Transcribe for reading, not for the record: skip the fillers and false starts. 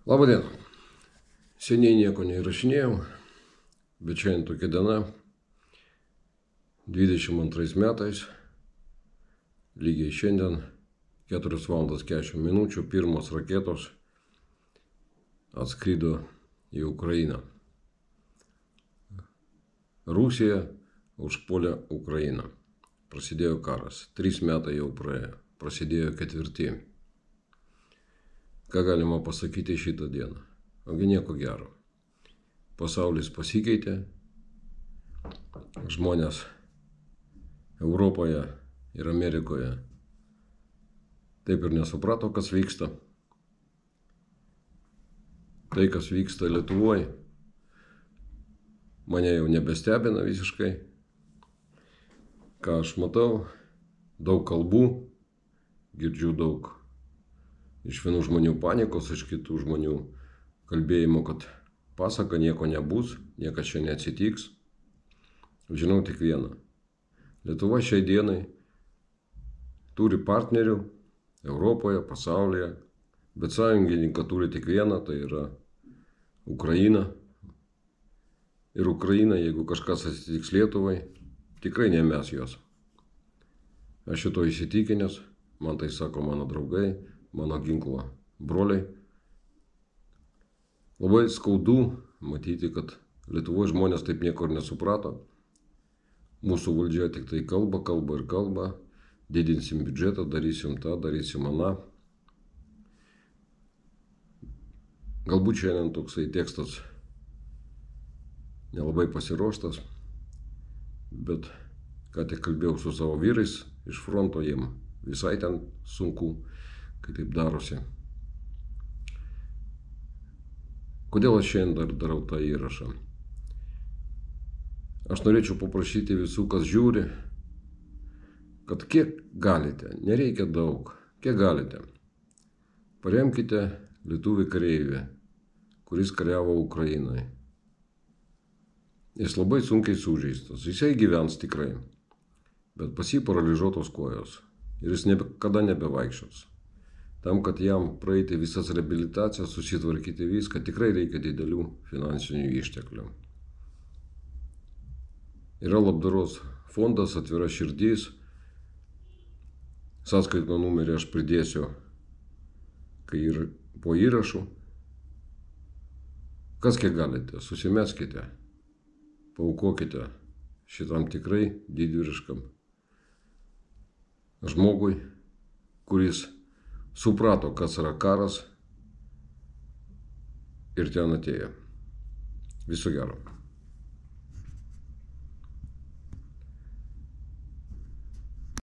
Labadiena. Seniai nieko neįrašinėjau, bet šiandien tokia diena, 22 metais, lygiai šiandien, 4:40, pirmos raketos atskrido į Ukrainą. Rusija užpuolė Ukrainą. Prasidėjo karas. 3 metai jau praėjo. Prasidėjo 4. Ką galima pasakyti šitą dieną? Ogi nieko gero. Pasaulis pasikeitė. Žmonės Europoje ir Amerikoje taip ir nesuprato, kas vyksta. Tai, kas vyksta Lietuvoje, mane jau nebestebina visiškai. Ką aš matau, daug kalbų, girdžiu daug iš vienų žmonių panikos, iš kitų žmonių kalbėjimo, kad pasaka nieko nebus, niekas čia neatsitiks. Žinau tik vieną. Lietuva šiai dienai turi partnerių Europoje, pasaulyje, bet sąjungininką turi tik vieną, tai yra Ukraina. Ir Ukraina, jeigu kažkas atsitiks Lietuvai, tikrai ne mes jos. Aš šito įsitikinęs, man tai sako mano draugai, mano ginklo broliai. Labai skaudu matyti, kad Lietuvoje žmonės taip nieko ir nesuprato. Mūsų valdžia tik tai kalba, didinsim biudžetą, darysim tą, darysim aną. Galbūt šiandien toksai tekstas nelabai pasiruoštas, bet ką tik kalbėjau su savo vyrais iš fronto, jiem visai ten sunku, kai taip darosi. Kodėl aš šiandien dar darau tą įrašą? Aš norėčiau paprašyti visų, kas žiūri, kad kiek galite, nereikia daug, kiek galite, paremkite lietuvį kareivį, kuris kariavo Ukrainai. Jis labai sunkiai sužeistas, jisai gyvens tikrai, bet pas jį paralyžiuotos kojos ir jis niekada nebevaikščios. Tam, kad jam praeiti visas reabilitacijas, susitvarkyti viską, tikrai reikia didelių finansinių išteklių. Yra labdaros fondas Atvira širdis. Sąskaito numerį aš pridėsiu po įrašu. Kas kiek galite, susimeskite, paaukokite šitam tikrai didvyriškam žmogui, kuris suprato, kas yra karas ir ten atėjo. Viso gero.